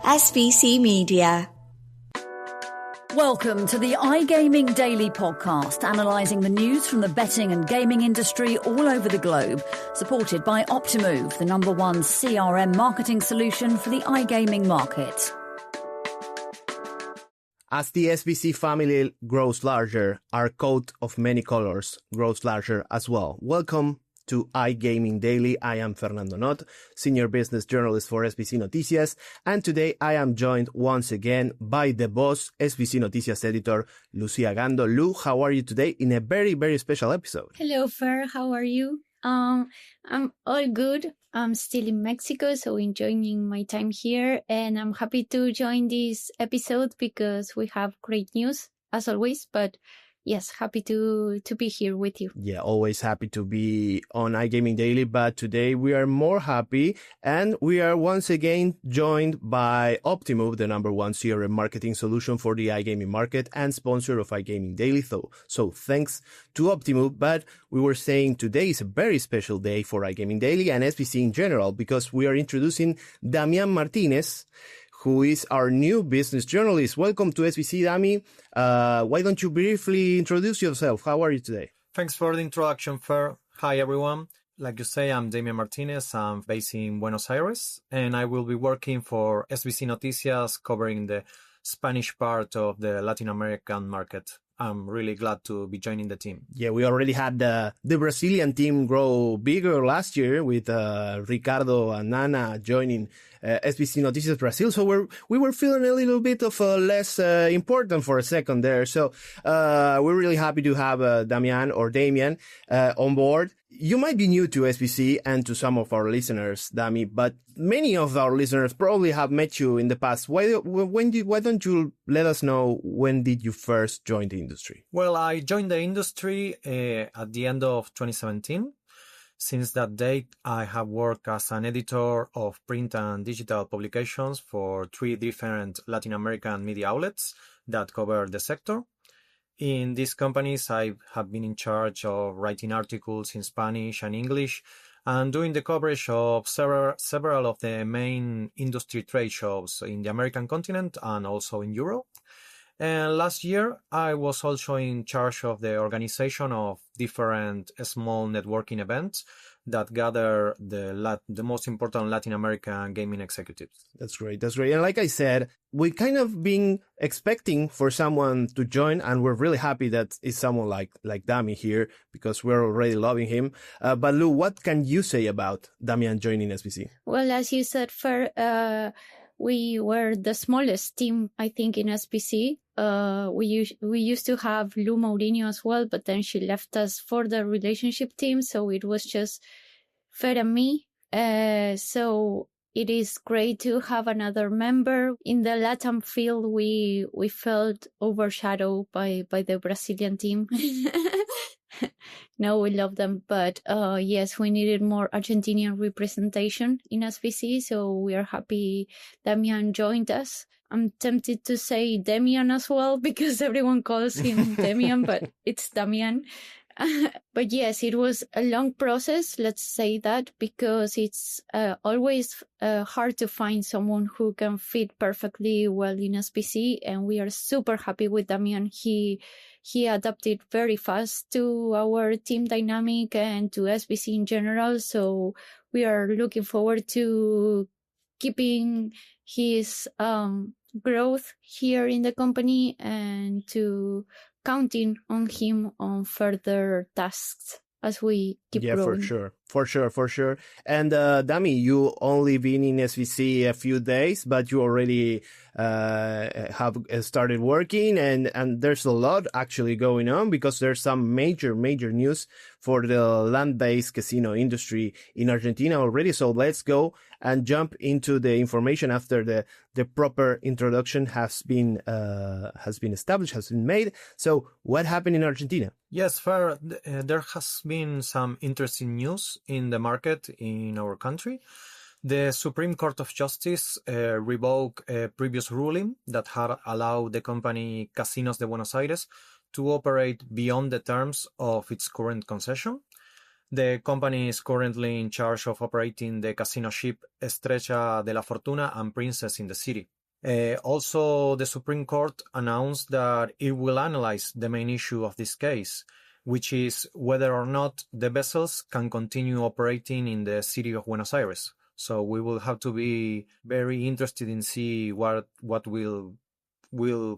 SBC Media. Welcome to the iGaming Daily Podcast, analysing the news from the betting and gaming industry all over the globe, supported by Optimove, the #1 CRM marketing solution for the iGaming market. As the SBC family grows larger, our coat of many colors grows larger as well. Welcome to iGaming Daily. I am Fernando Noodt, Senior Business Journalist for SBC Noticias, and today I am joined once again by the boss, SBC Noticias editor, Lucía Gando. Lu, how are you today in a very, very special episode? Hello, Fer. How are you? I'm all good. I'm still in Mexico, so enjoying my time here, and I'm happy to join this episode because we have great news, as always, but yes, happy to be here with you. Yeah, always happy to be on iGaming Daily, but today we are more happy and we are once again joined by Optimove, the #1 CRM marketing solution for the iGaming market and sponsor of iGaming Daily. So thanks to Optimove, but we were saying today is a very special day for iGaming Daily and SBC in general because we are introducing Damian Martinez, who is our new business journalist. Welcome to SBC, Dami. Why don't you briefly introduce yourself? How are you today? Thanks for the introduction, Fer. Hi, everyone. Like you say, I'm Damian Martinez. I'm based in Buenos Aires, and I will be working for SBC Noticias, covering the Spanish part of the Latin American market. I'm really glad to be joining the team. Yeah, we already had the Brazilian team grow bigger last year with Ricardo and Nana joining SBC Noticias Brazil. So we were feeling a little bit of less important for a second there. So we're really happy to have Damian on board. You might be new to SBC and to some of our listeners, Dami, but many of our listeners probably have met you in the past. Why don't you let us know when did you first join the industry? Well, I joined the industry at the end of 2017. Since that date, I have worked as an editor of print and digital publications for 3 different Latin American media outlets that cover the sector. In these companies, I have been in charge of writing articles in Spanish and English and doing the coverage of several of the main industry trade shows in the American continent and also in Europe. And last year, I was also in charge of the organization of different small networking events that gather the most important Latin American gaming executives. That's great. And like I said, we kind of been expecting for someone to join, and we're really happy that it's someone like Dami here because we're already loving him. But Lu, what can you say about Damian joining SBC? Well, as you said, Fer, we were the smallest team, I think, in SBC. We used to have Lu Mourinho as well, but then she left us for the relationship team, so it was just Fer and me. So it is great to have another member. In the Latam field, we felt overshadowed by the Brazilian team. No, we love them, but yes, we needed more Argentinian representation in SBC, so we are happy Damian joined us. I'm tempted to say Damian as well because everyone calls him Damian, but it's Damian. But yes, it was a long process, let's say that, because it's always hard to find someone who can fit perfectly well in SBC, and we are super happy with Damian. He adapted very fast to our team dynamic and to SBC in general, so we are looking forward to keeping his growth here in the company and to counting on him on further tasks as we keep growing. For sure. And Dami, you only been in SBC a few days, but you already have started working, and there's a lot actually going on because there's some major news for the land-based casino industry in Argentina already. So let's go and jump into the information after the proper introduction has been established, has been made. So what happened in Argentina? Yes, Fer, there has been some interesting news in the market in our country. The Supreme Court of Justice revoked a previous ruling that had allowed the company Casinos de Buenos Aires to operate beyond the terms of its current concession. The company is currently in charge of operating the casino ship Estrella de la Fortuna and Princess in the city. Also, the Supreme Court announced that it will analyze the main issue of this case, which is whether or not the vessels can continue operating in the city of Buenos Aires. So we will have to be very interested in see what will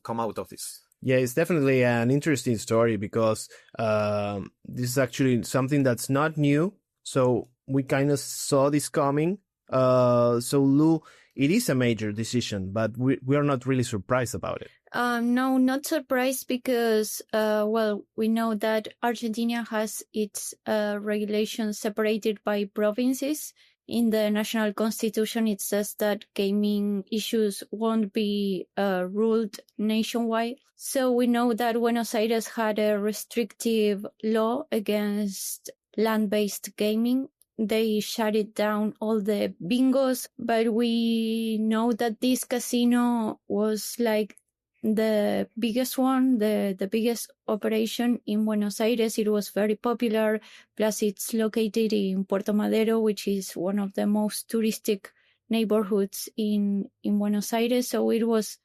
come out of this. Yeah, it's definitely an interesting story because this is actually something that's not new. So we kind of saw this coming. So Lou, it is a major decision, but we are not really surprised about it. No, not surprised because, we know that Argentina has its regulations separated by provinces. In the national constitution, it says that gaming issues won't be ruled nationwide. So we know that Buenos Aires had a restrictive law against land-based gaming. They shut it down, all the bingos, but we know that this casino was like the biggest one, the biggest operation in Buenos Aires. It was very popular. Plus, it's located in Puerto Madero, which is one of the most touristic neighborhoods in Buenos Aires. So it was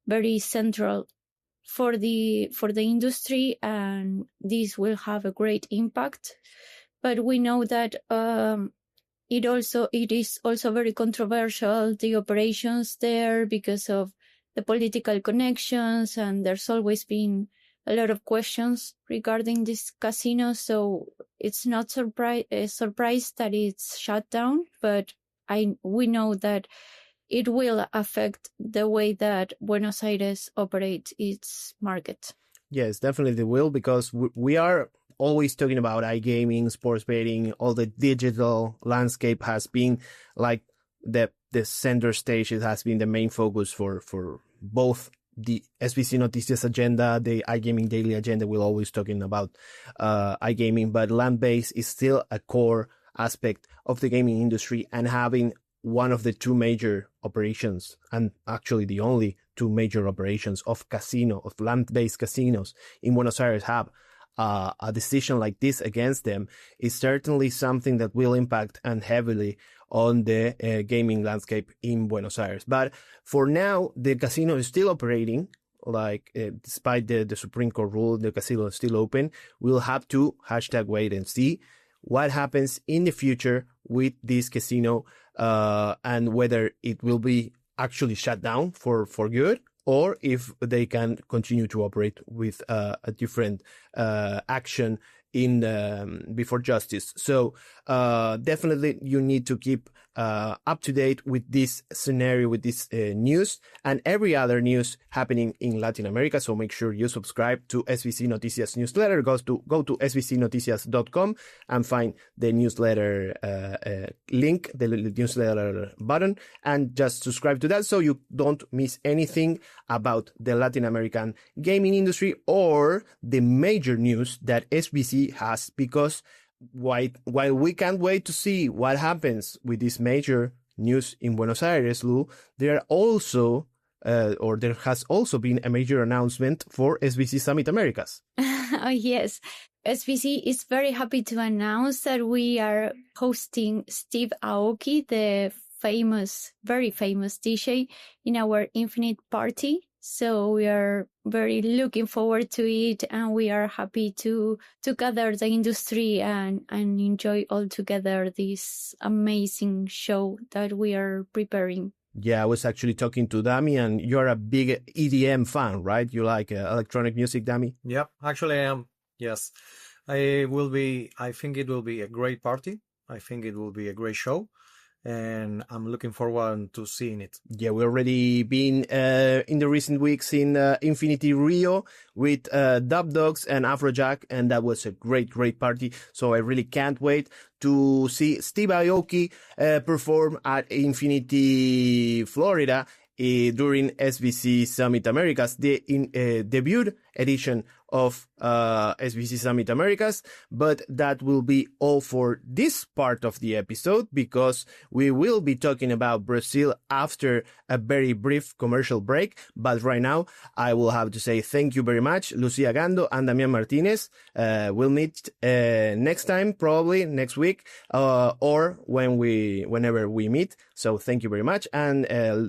very central for the industry, and this will have a great impact. But we know that it is also very controversial, the operations there, because of the political connections, and there's always been a lot of questions regarding this casino. So it's not a surprise that it's shut down, but we know that it will affect the way that Buenos Aires operates its market. Yes, definitely will, because we are always talking about iGaming, sports betting. All the digital landscape has been like the center stage. It has been the main focus for both the SBC Noticias agenda, the iGaming Daily agenda. We're always talking about iGaming, but land-based is still a core aspect of the gaming industry, and having one of the two major operations, and actually the only two major operations of land-based casinos in Buenos Aires have a decision like this against them, is certainly something that will impact and heavily on the gaming landscape in Buenos Aires. But for now, the casino is still operating. Despite the Supreme Court rule, the casino is still open. We'll have to wait and see what happens in the future with this casino, and whether it will be actually shut down for good, or if they can continue to operate with a different action before justice. So definitely you need to keep up to date with this scenario, with this news and every other news happening in Latin America. So make sure you subscribe to SBC Noticias newsletter. Go to sbcnoticias.com and find the newsletter link, the newsletter button, and just subscribe to that so you don't miss anything about the Latin American gaming industry or the major news that SBC has, because while we can't wait to see what happens with this major news in Buenos Aires, Lu, there has also been a major announcement for SBC Summit Americas. Yes, SBC is very happy to announce that we are hosting Steve Aoki, the very famous DJ, in our Infinite Party. So we are very looking forward to it, and we are happy to gather the industry and enjoy all together this amazing show that we are preparing. Yeah, I was actually talking to Damian. You're a big EDM fan, right? You like electronic music, Dami? Yep, actually I am. Yes, I think it will be a great party. I think it will be a great show, and I'm looking forward to seeing it. Yeah, we already been in the recent weeks in Infinity Rio with Dub Dogs and Afrojack, and that was a great party. So I really can't wait to see Steve Aoki perform at Infinity Florida during SBC Summit Americas, the debut edition of SBC Summit Americas, but that will be all for this part of the episode, because we will be talking about Brazil after a very brief commercial break. But right now, I will have to say thank you very much, Lucía Gando and Damian Martinez. We'll meet next time, probably next week, or whenever we meet. So thank you very much. And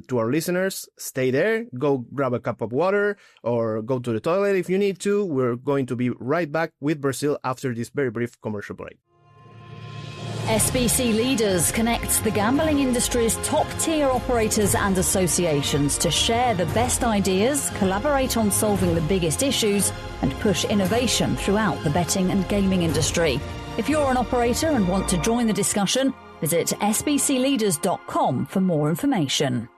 to our listeners, stay there, go grab a cup of water or go to the toilet if you need to. We're going to be right back with Brazil after this very brief commercial break. SBC Leaders connects the gambling industry's top-tier operators and associations to share the best ideas, collaborate on solving the biggest issues, and push innovation throughout the betting and gaming industry. If you're an operator and want to join the discussion, visit sbcleaders.com for more information.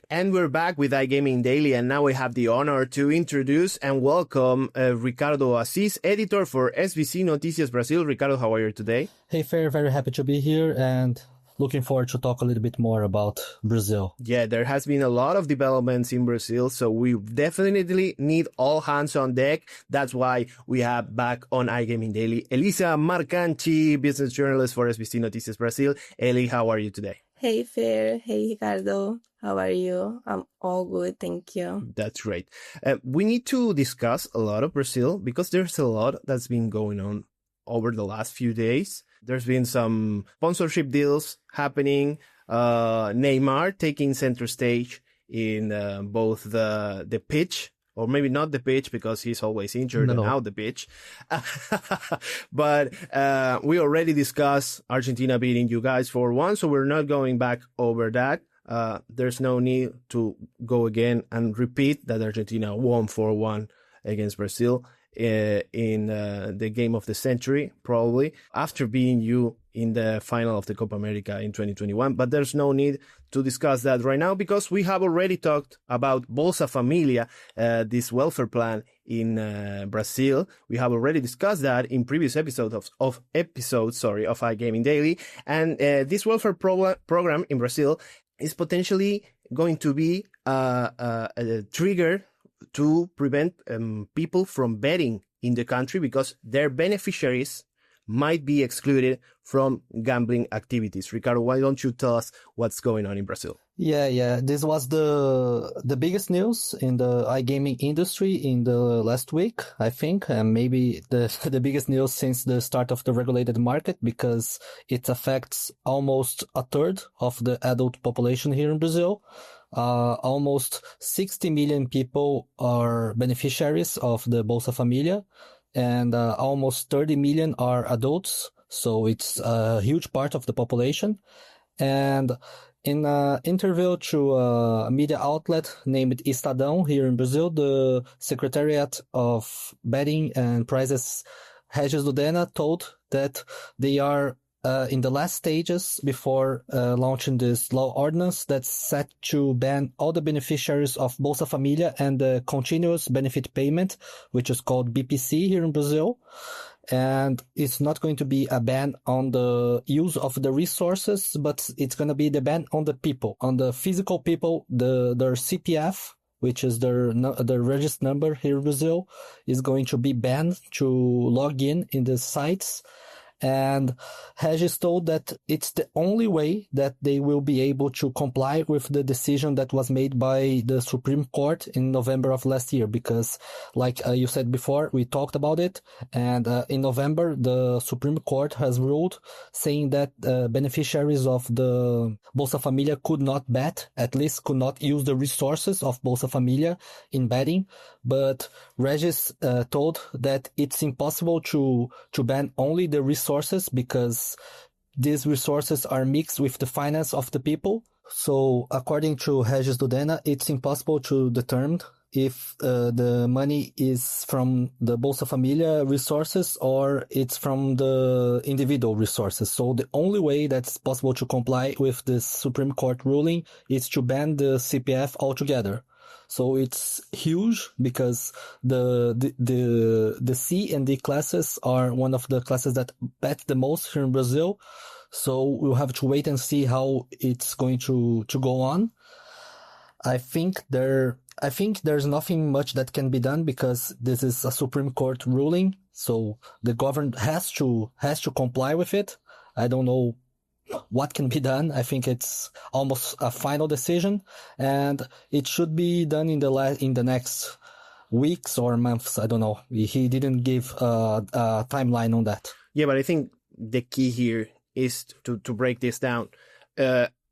And we're back with iGaming Daily, and now we have the honor to introduce and welcome Ricardo Assis, editor for SBC Noticias Brazil. Ricardo, how are you today? Hey, Fer, very happy to be here and looking forward to talk a little bit more about Brazil. Yeah, there has been a lot of developments in Brazil, so we definitely need all hands on deck. That's why we have back on iGaming Daily Elisa Marcante, business journalist for SBC Noticias Brazil. Eli, how are you today? Hey, Fer. Hey, Ricardo. How are you? I'm all good, thank you. That's great. We need to discuss a lot of Brazil because there's a lot that's been going on over the last few days. There's been some sponsorship deals happening. Neymar taking center stage in both the pitch, or maybe not the pitch because he's always injured and out the pitch. But we already discussed Argentina beating you guys 4-1, so we're not going back over that. There's no need to go again and repeat that Argentina won 4-1 against Brazil in the game of the century, probably, after beating you in the final of the Copa America in 2021. But there's no need to discuss that right now because we have already talked about Bolsa Familia, this welfare plan in Brazil. We have already discussed that in previous episodes of iGaming Daily. And this welfare program in Brazil is potentially going to be a trigger to prevent people from betting in the country because their beneficiaries might be excluded from gambling activities. Ricardo, why don't you tell us what's going on in Brazil? Yeah. This was the biggest news in the iGaming industry in the last week, I think, and maybe the biggest news since the start of the regulated market because it affects almost a third of the adult population here in Brazil. Almost 60 million people are beneficiaries of the Bolsa Familia, and almost 30 million are adults. So it's a huge part of the population. And in an interview to a media outlet named Estadão here in Brazil, the Secretariat of Betting and Prizes, Regis Ludena, told that they are in the last stages before launching this law ordinance that's set to ban all the beneficiaries of Bolsa Familia and the continuous benefit payment, which is called BPC here in Brazil. And it's not going to be a ban on the use of the resources, but it's going to be the ban on the people, on the physical people, their CPF, which is their registered number here in Brazil, is going to be banned to log in the sites. And Regis told that it's the only way that they will be able to comply with the decision that was made by the Supreme Court in November of last year. Because, like you said before, we talked about it. And in November, the Supreme Court has ruled saying that beneficiaries of the Bolsa Familia could not bet, at least could not use the resources of Bolsa Familia in betting. But Regis told that it's impossible to ban only the resources because these resources are mixed with the finance of the people. So according to Regis Ludena, it's impossible to determine if the money is from the Bolsa Familia resources or it's from the individual resources. So the only way that's possible to comply with this Supreme Court ruling is to ban the CPF altogether. So it's huge because the C and D classes are one of the classes that bet the most here in Brazil. So we'll have to wait and see how it's going to go on. I think there I think there's nothing much that can be done because this is a Supreme Court ruling. So the government has to comply with it. I don't know what can be done. I think it's almost a final decision, and it should be done in the next weeks or months. I don't know. He didn't give a timeline on that. Yeah, but I think the key here is to break this down.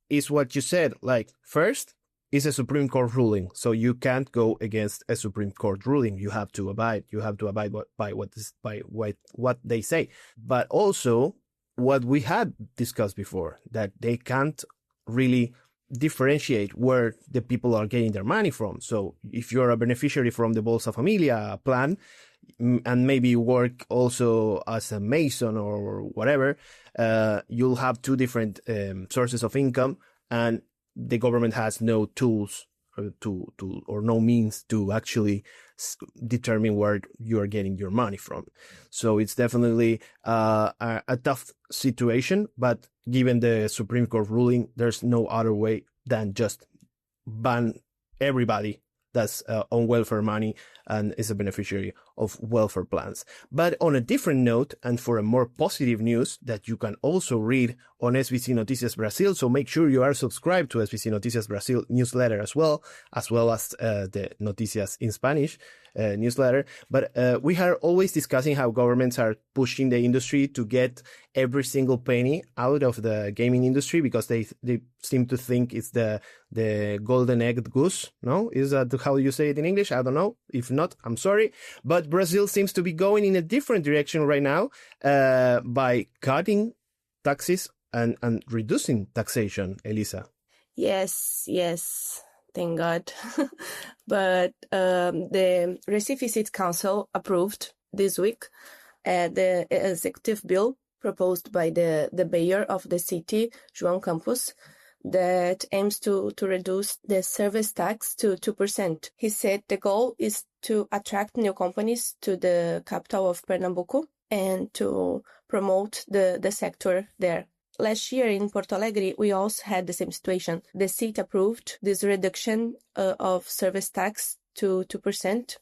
Is what you said. Like, first, it's a Supreme Court ruling, so you can't go against a Supreme Court ruling. You have to abide. You have to abide by what they say. But also, what we had discussed before, that they can't really differentiate where the people are getting their money from. So if you're a beneficiary from the Bolsa Familia plan, and maybe you work also as a mason or whatever, you'll have two different sources of income, and the government has no tools or no means to actually determine where you are getting your money from. So it's definitely a tough situation, but given the Supreme Court ruling, there's no other way than just ban everybody that's on welfare money and is a beneficiary of welfare plans. But on a different note, and for a more positive news that you can also read on SBC Noticias Brazil, so make sure you are subscribed to SBC Noticias Brazil newsletter as well as the Noticias in Spanish newsletter. But we are always discussing how governments are pushing the industry to get every single penny out of the gaming industry because they seem to think it's the golden egg goose. No? Is that how you say it in English? I don't know. If not, I'm sorry. But Brazil seems to be going in a different direction right now by cutting taxes and reducing taxation, Elisa. Yes. Thank God. But the Recife City Council approved this week the executive bill proposed by the mayor of the city, João Campos, that aims to reduce the service tax to 2%. He said the goal is to attract new companies to the capital of Pernambuco and to promote the sector there. Last year in Porto Alegre, we also had the same situation. The city approved this reduction of service tax to 2%.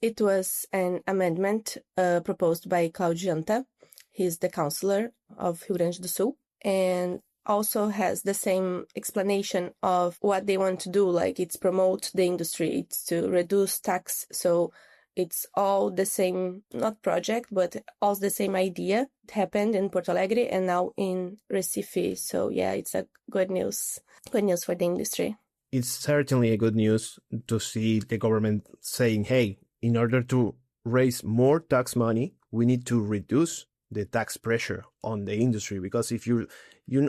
It was an amendment proposed by Claudio Janta. He's the councillor of Rio Grande do Sul, and also has the same explanation of what they want to do, like it's promote the industry, it's to reduce tax. So it's all the same, not project, but all the same idea. It happened in Porto Alegre and now in Recife. So yeah, it's a good news for the industry. It's certainly a good news to see the government saying, hey, in order to raise more tax money, we need to reduce the tax pressure on the industry, because if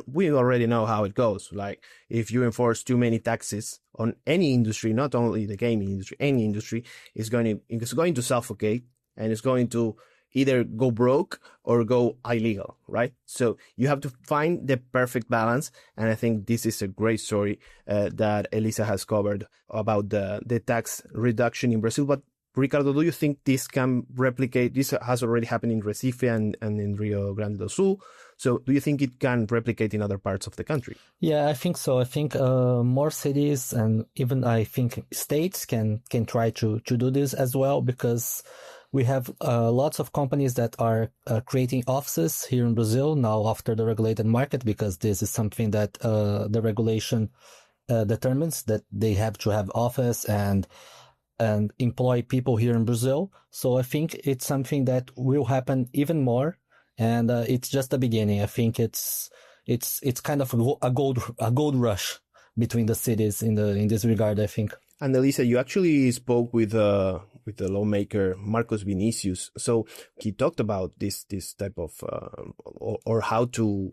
we already know how it goes. Like, if you enforce too many taxes on any industry, not only the gaming industry, any industry, it's going to suffocate, and it's going to either go broke or go illegal, right? So you have to find the perfect balance, and I think this is a great story that Elisa has covered about the tax reduction in Brazil. But Ricardo, do you think this can replicate? This has already happened in Recife and in Rio Grande do Sul. So do you think it can replicate in other parts of the country? Yeah, I think so. I think more cities and even I think states can try to do this as well, because we have lots of companies that are creating offices here in Brazil now after the regulated market, because this is something that the regulation determines, that they have to have office and employ people here in Brazil. So I think it's something that will happen even more, and it's just the beginning. I think it's kind of a gold rush between the cities in this regard, I think. And Elisa, you actually spoke with the lawmaker Marcos Vinicius. So he talked about this type of or how to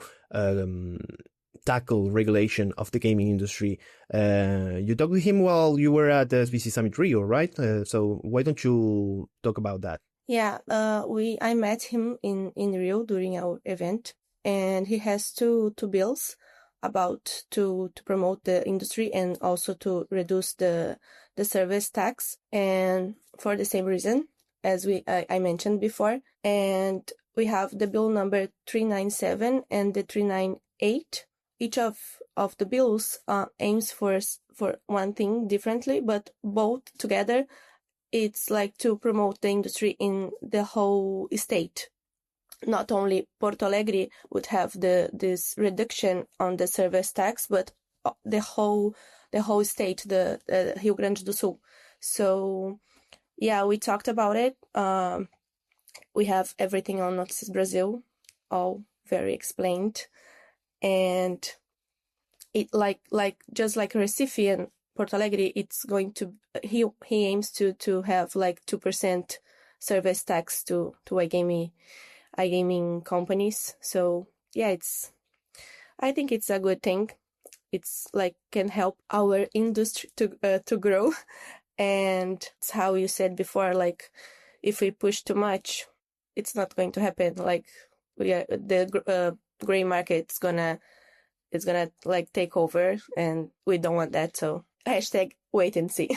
tackle regulation of the gaming industry. You talked with him while you were at the SBC Summit Rio, right? So why don't you talk about that? Yeah, I met him in Rio during our event, and he has two bills about to promote the industry and also to reduce the service tax, and for the same reason as I mentioned before. And we have the bill number 397 and the 398. each of the bills aims for one thing differently, but both together, it's like to promote the industry in the whole state. Not only Porto Alegre would have this reduction on the service tax, but the whole state, the Rio Grande do Sul. So, yeah, we talked about it. We have everything on Notícias Brasil, all very explained, and it just like Recife and Porto Alegre, it's going to he aims to have like 2% service tax to iGaming companies. So yeah, I think it's a good thing. It's like can help our industry to grow, and it's how you said before, like if we push too much, it's not going to happen. Like the gray market's gonna like take over, and we don't want that. So #wait and see.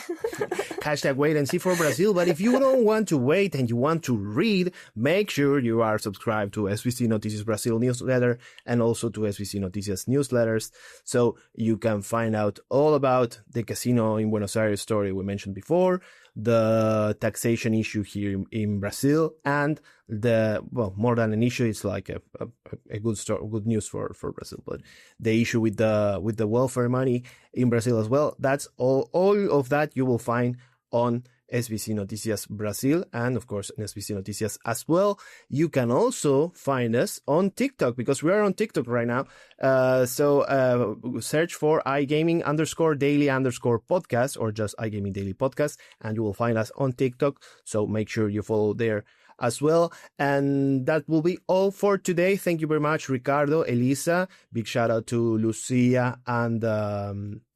#wait and see for Brazil. But if you don't want to wait and you want to read, make sure you are subscribed to SBC Notícias Brazil newsletter and also to SBC Noticias newsletters, so you can find out all about the casino in Buenos Aires story we mentioned before, the taxation issue here in Brazil, and more than an issue, it's like a good story, good news for Brazil, but the issue with the welfare money in Brazil as well. That's all of that you will find on SBC Noticias Brazil, and of course in SBC Noticias as well. You can also find us on TikTok, because we are on TikTok right now. So search for iGaming_daily_podcast, or just iGaming Daily Podcast, and you will find us on TikTok. So make sure you follow there as well. And that will be all for today. Thank you very much, Ricardo, Elisa. Big shout out to Lucia and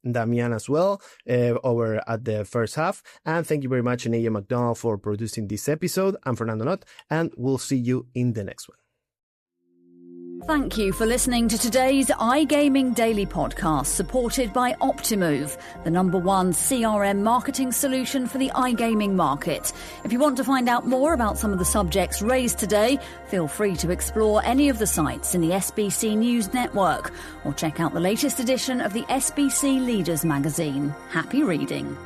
Damian as well over at the first half. And thank you very much, Anaya McDonald, for producing this episode. I'm Fernando Noodt, and we'll see you in the next one. Thank you for listening to today's iGaming Daily Podcast, supported by Optimove, the #1 CRM marketing solution for the iGaming market. If you want to find out more about some of the subjects raised today, feel free to explore any of the sites in the SBC News Network, or check out the latest edition of the SBC Leaders magazine. Happy reading.